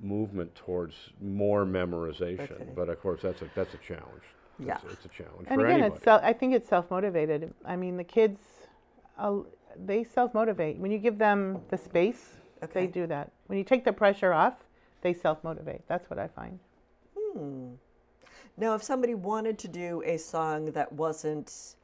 movement towards more memorization, Okay. but of course that's a challenge. Yeah. It's a challenge And for again, anybody. I think it's self-motivated. I mean, the kids, they self-motivate. When you give them the space, Okay. they do that. When you take the pressure off, they self-motivate. That's what I find. Now, if somebody wanted to do a song that wasn't,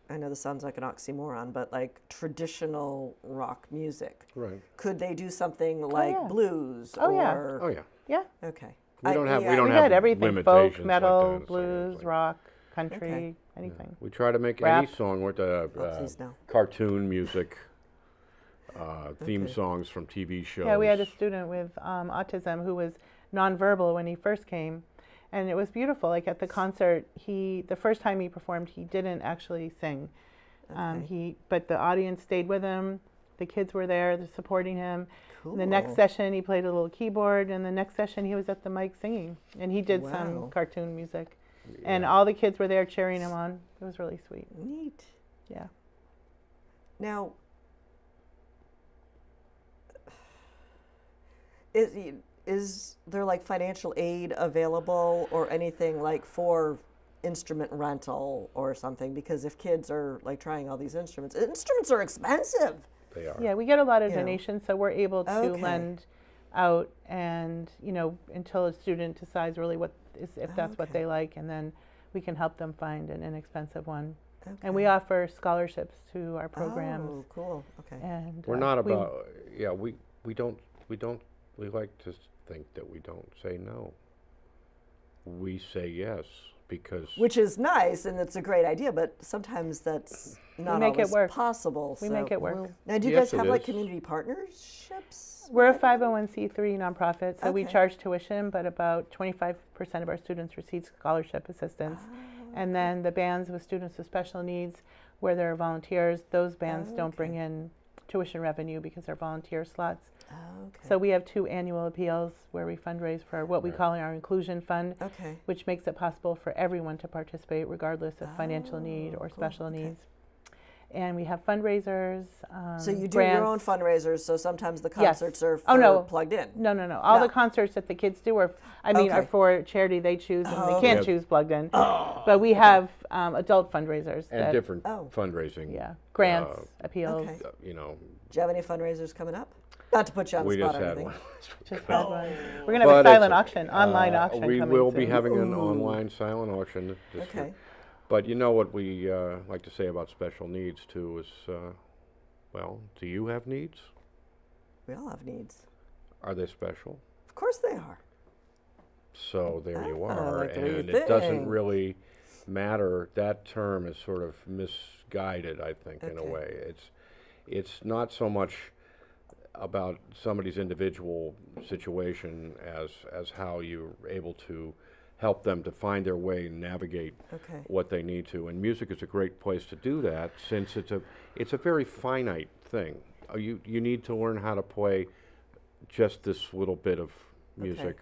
I know this sounds like an oxymoron, but like traditional rock music, Right. could they do something like yeah. blues Oh, yeah. or? Oh yeah. Yeah. Okay. We don't have. yeah, We don't We have had everything: limitations folk, metal, like that. blues, Like- rock, country, Okay. anything. We try to make Rap. any song with Oh, please no. cartoon music, theme Okay. songs from TV shows. Yeah, we had a student with autism who was nonverbal when he first came, and it was beautiful. Like at the concert, the first time he performed, he didn't actually sing. Okay. But the audience stayed with him. The kids were there, they're supporting him. Cool. The next session, he played a little keyboard, and the next session, he was at the mic singing, and he did Wow. some cartoon music. And all the kids were there cheering him on. It was really sweet. Neat. Yeah. Now, is there like financial aid available or anything like for instrument rental or something? Because if kids are like trying all these instruments are expensive. They are. Yeah, we get a lot of You know. donations, so we're able to Okay. lend out, and until a student decides really if that's what Okay. they like, and then we can help them find an inexpensive one. Okay. And we offer scholarships to our programs. Oh, cool. Okay. And We're not about, we like to think that we don't say no. We say yes because. Which is nice, and it's a great idea, but sometimes that's not make it always work. possible. We so- make it work. Now, do you Yes, guys have it like is. community partnerships? We're a 501c3 nonprofit, so we Okay. charge tuition, but about 25% of our students receive scholarship assistance. And then the bands with students with special needs, where there are volunteers, those bands don't bring in tuition revenue because they're volunteer slots. Oh, okay. So we have 2 annual appeals where we fundraise for what we Right. call our inclusion fund, Okay. which makes it possible for everyone to participate regardless of financial need or cool. special Okay. needs. And we have fundraisers. So you do grants. your own fundraisers, so sometimes the Yes. concerts are Oh, no. plugged in. No. All No. the concerts that the kids do are Okay. for charity they choose, and they Oh, can't okay. choose plugged in. But we have adult fundraisers. And that, different Oh. fundraising. Yeah, grants, appeals. Okay. You know, Do you have any fundraisers coming up? Not to put you on we the spot just or had anything. one. Just had one. We're gonna have But a silent it's, auction, online auction We coming will soon. be having an Ooh. online silent auction this Okay. year. But you know what we like to say about special needs too is, well, do you have needs? We all have needs. Are they special? Of course they are. So there you I are, like the way you and it doesn't think. really matter. That term is sort of misguided, I think, in a Okay. way. It's not so much about somebody's individual situation as how you're able to help them to find their way and navigate Okay. what they need to. And music is a great place to do that, since it's a very finite thing. You need to learn how to play just this little bit of music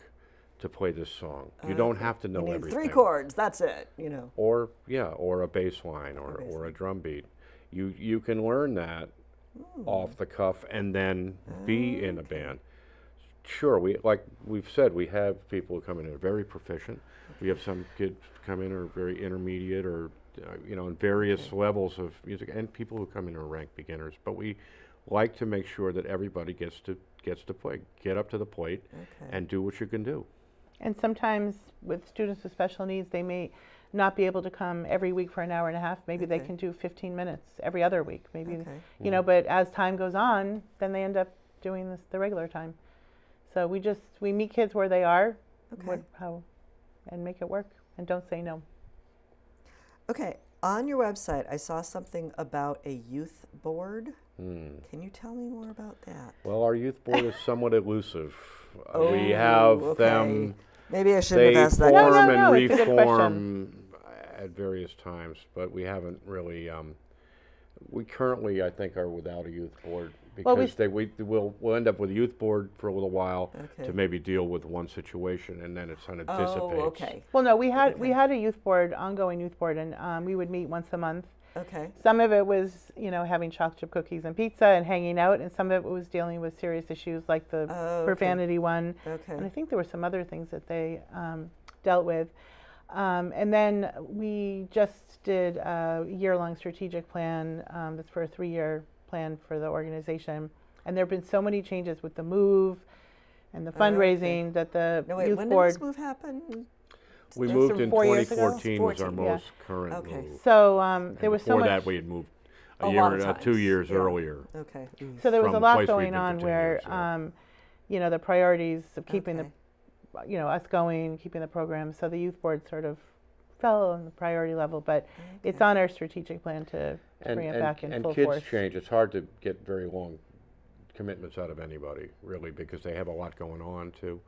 to play this song. You don't have to know You need everything. 3 chords. That's it. You know. Or a bass line or a drum beat. You can learn that off the cuff and then be in a band. Sure, we've said, we have people who come in and are very proficient. We have some kids come in who are very intermediate or in various levels of music, and people who come in are ranked beginners. But we like to make sure that everybody gets to play, get up to the plate, and do what you can do. And sometimes with students with special needs, they may not be able to come every week for an hour and a half. Maybe they Okay. can do 15 minutes every other week. Maybe, Okay. but as time goes on, then they end up doing this the regular time. So we meet kids where they are, Okay. and make it work, and don't say no. Okay. On your website, I saw something about a youth board. Can you tell me more about that? Well, our youth board is somewhat elusive. Oh, we have okay. them. Maybe I shouldn't They have asked that. No, form no, and it's a good reform at various times, but we haven't really. We currently, I think, are without a youth board because we'll end up with a youth board for a little while Okay. to maybe deal with one situation, and then it kind of dissipates. Oh, okay. Well, no, we had a youth board, ongoing youth board, and we would meet once a month. Okay. Some of it was, having chocolate chip cookies and pizza and hanging out, and some of it was dealing with serious issues like the Oh, okay. profanity one. Okay. And I think there were some other things that they dealt with. And then we just did a year-long strategic plan that's for a 3-year plan for the organization. And there have been so many changes with the move and the fundraising that the No, wait, youth when board. did this move happen? We That's moved from in 4 years ago? 2014 was our 14, yeah. most current Okay. move. So And there was so before much. that, we had moved A a lot year, of 2 times, years yeah. earlier. Okay. So there was from a the lot place we'd going been on for 10 where, years, yeah. the priorities of keeping Okay. us going, keeping the program. So the youth board sort of fell on the priority level, but it's on our strategic plan to bring it back in full kids force. change. It's hard to get very long commitments out of anybody, really, because they have a lot going on too.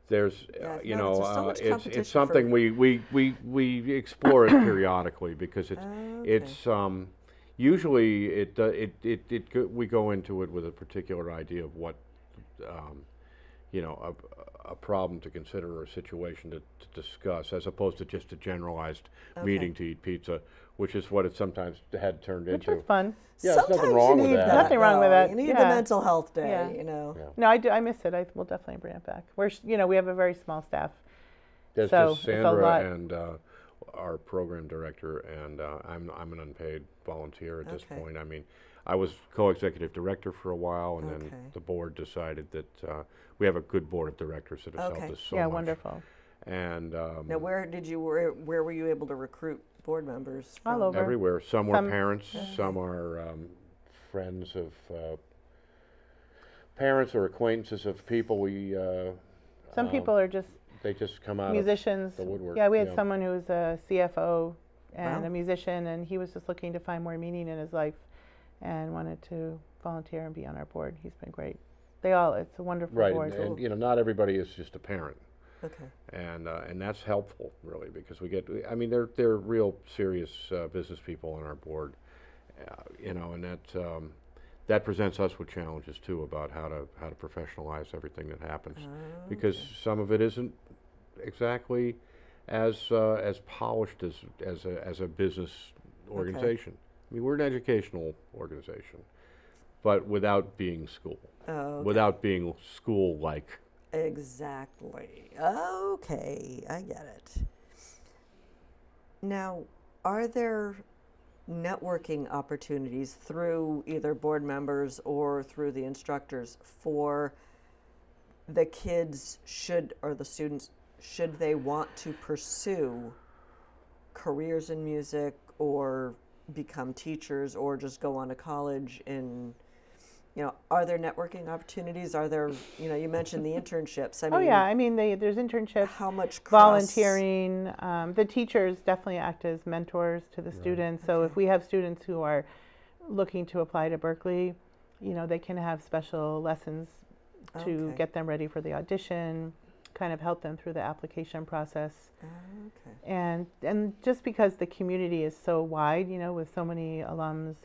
There's, Yeah, I've noticed there's so much competition it's something we explore it periodically because it's usually we go into it with a particular idea of what a problem to consider or a situation to discuss, as opposed to just a generalized Okay. meeting to eat pizza, which is what it sometimes had turned Which into. was fun. Yeah, there's Sometimes nothing wrong you with need that. Nothing wrong with though. that. You need Yeah. the mental health day, Yeah. Yeah. No, I miss it. I will definitely bring it back. We have a very small staff. There's So just it's a Sandra lot. and our program director, and I'm an unpaid volunteer at this Okay. point. I mean, I was co-executive director for a while, and Okay. then the board decided that we have a good board of directors that has Okay. helped us so Yeah, much. wonderful. And Now, where were you able to recruit board members from? All over. everywhere. Some were Some- parents, some are friends of parents or acquaintances of people we. Some people are just They just come out musicians. of the woodwork. Yeah, we had someone who was a CFO and Wow. a musician, and he was just looking to find more meaning in his life and wanted to volunteer and be on our board. He's been great. It's a wonderful Right, board. and not everybody is just a parent. Okay. And that's helpful, really, because I mean, they're real serious business people on our board, and that presents us with challenges too about how to professionalize everything that happens, because some of it isn't exactly as polished as a business organization. I mean, we're an educational organization, but without being school, Okay. without being school-like. Exactly. Okay, I get it. Now, are there networking opportunities through either board members or through the instructors for the kids or the students, should they want to pursue careers in music or become teachers or just go on to college are there networking opportunities? Are there, you mentioned the internships. I mean, I mean, there's internships, how much volunteering. The teachers definitely act as mentors to the students. So if we have students who are looking to apply to Berkeley, they can have special lessons to Okay. get them ready for the audition, kind of help them through the application process. Okay. And just because the community is so wide, with so many alums,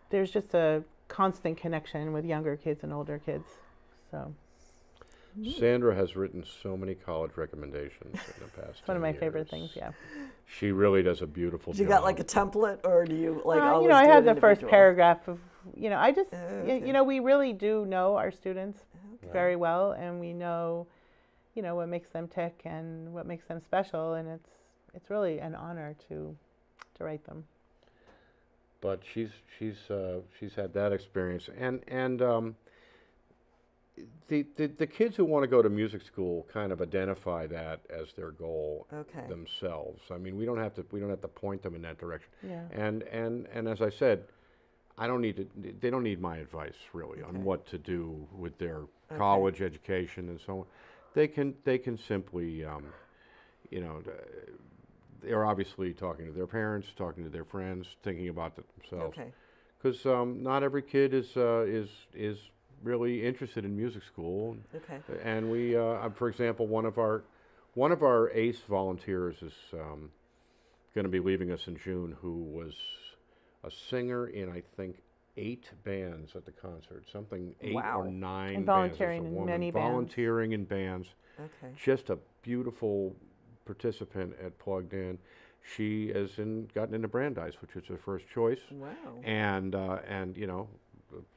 there's just a constant connection with younger kids and older kids. So Sandra has written so many college recommendations in the past. it's one of 10 my favorite years. things. Yeah. She really does a beautiful job. You got like a template, or do you always I do have it the first individual? paragraph of, I just, Okay. we really do know our students Yeah. very well, and we know, what makes them tick and what makes them special, and it's really an honor to write them. But she's had that experience, and the kids who want to go to music school kind of identify that as their goal Okay. themselves. I mean, we don't have to point them in that direction. Yeah. And as I said, they don't need my advice really Okay. on what to do with their college education and so on. They can simply they're obviously talking to their parents, talking to their friends, thinking about it themselves. Okay. Because not every kid is really interested in music school. Okay. And we, for example, one of our ACE volunteers is going to be leaving us in June, who was a singer in, I think, 8 bands at the concert, something 8 Wow. or 9 And bands. volunteering As a in woman, many bands. volunteering in bands. Okay. Just a beautiful participant at Plugged In. She has gotten into Brandeis, which is her first choice, Wow. and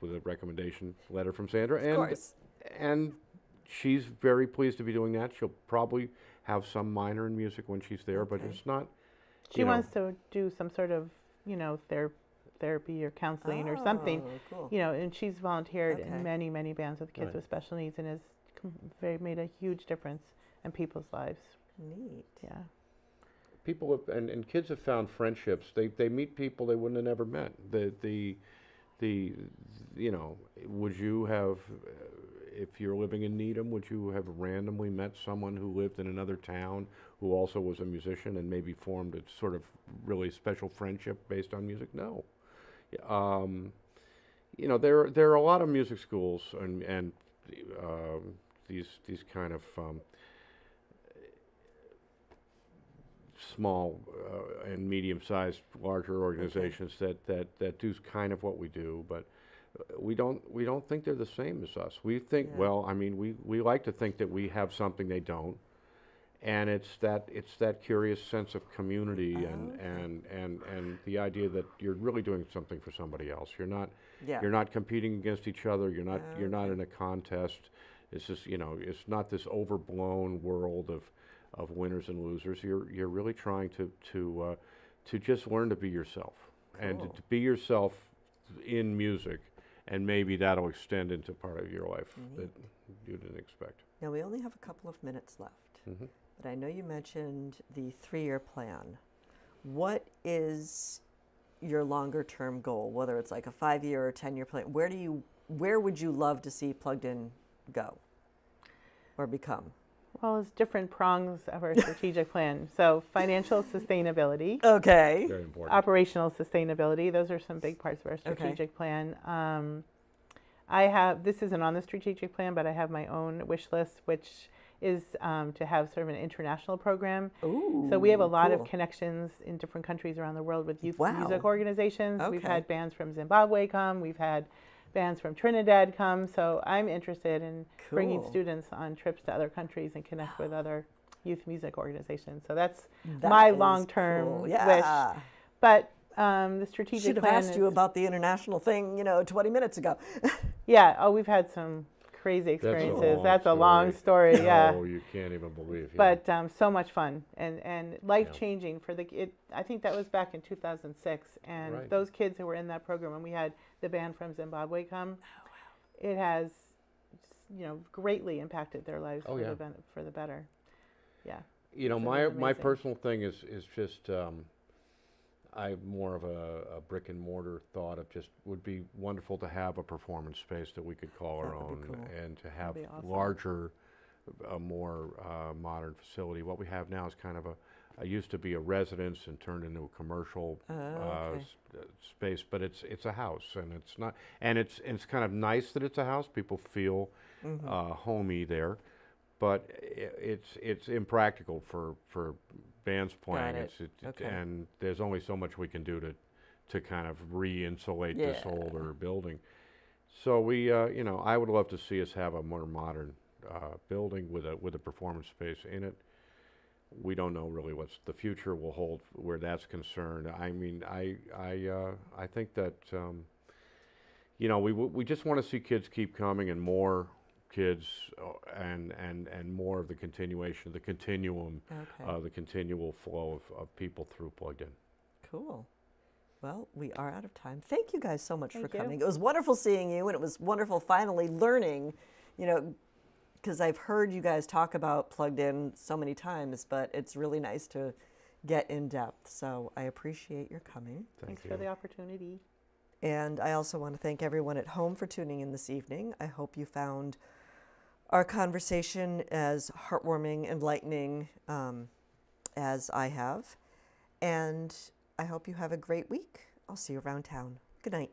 with a recommendation letter from Sandra, Of course. and she's very pleased to be doing that. She'll probably have some minor in music when she's there, but Okay. it's not. She wants to do some sort of, therapy or counseling or something, Oh, cool. and she's volunteered Okay. in many, many bands with kids Right. with special needs and has made a huge difference in people's lives. Neat. Yeah. People have, and kids have found friendships. They meet people they wouldn't have never met. Would you have, if you're living in Needham, would you have randomly met someone who lived in another town who also was a musician and maybe formed a sort of really special friendship based on music? No. There are a lot of music schools and these kind of small and medium-sized, larger organizations that do kind of what we do, but we don't think they're the same as us. We think, Yeah. well, I mean, we like to think that we have something they don't, and it's that curious sense of community and the idea that you're really doing something for somebody else. You're not competing against each other. You're not in a contest. It's just, you know, it's not this overblown world of winners and losers. You're really trying to just learn to be yourself and to be yourself in music, and maybe that'll extend into part of your life that you didn't expect. Now, we only have a couple of minutes left, but I know you mentioned the 3-year plan. What is your longer term goal, whether it's like a 5-year or 10-year plan? Where would you love to see Plugged In go or become? Well, it's different prongs of our strategic plan. So financial sustainability. Okay. Very important. Operational sustainability. Those are some big parts of our strategic plan. This isn't on the strategic plan, but I have my own wish list, which is to have sort of an international program. Ooh, so we have a lot cool. of connections in different countries around the world with youth Wow. music organizations. Okay. We've had bands from Zimbabwe come. We've had bands from Trinidad come. So I'm interested in bringing Cool. students on trips to other countries and connect with other youth music organizations. So that's That my is long-term cool. wish. Yeah. But the strategic Should have plan asked is, you about the international thing, 20 minutes ago. yeah. Oh, we've had some crazy experiences. That's a long story. Yeah. Oh, you can't even believe. But so much fun and life-changing for I think that was back in 2006, and Right. those kids who were in that program, when we had the band from Zimbabwe come, it has, greatly impacted their lives Oh, yeah. for the better. Yeah. You know, It's my amazing. personal thing is just I'm more of a brick and mortar thought of just would be wonderful to have a performance space that we could call our That would own, be cool. and to have be awesome. larger, a more modern facility. What we have now is kind of a used to be a residence and turned into a commercial okay. space, but it's a house, and it's not, and it's kind of nice that it's a house. People feel homey there, but it's impractical for bands playing. Got it. Okay. And there's only so much we can do to kind of re-insulate this older building. So we, I would love to see us have a more modern building with a performance space in it. We don't know really what the future will hold where that's concerned. I mean, I think that we just want to see kids keep coming, and more kids, and more of the continuation of the continuum, the continual flow of people through Plugged In. Cool. Well, we are out of time. Thank you guys so much for Thank you. coming. It was wonderful seeing you, and it was wonderful finally learning, because I've heard you guys talk about Plugged In so many times, but it's really nice to get in depth. So I appreciate your coming. Thanks for the opportunity. And I also want to thank everyone at home for tuning in this evening. I hope you found our conversation as heartwarming, enlightening as I have. And I hope you have a great week. I'll see you around town. Good night.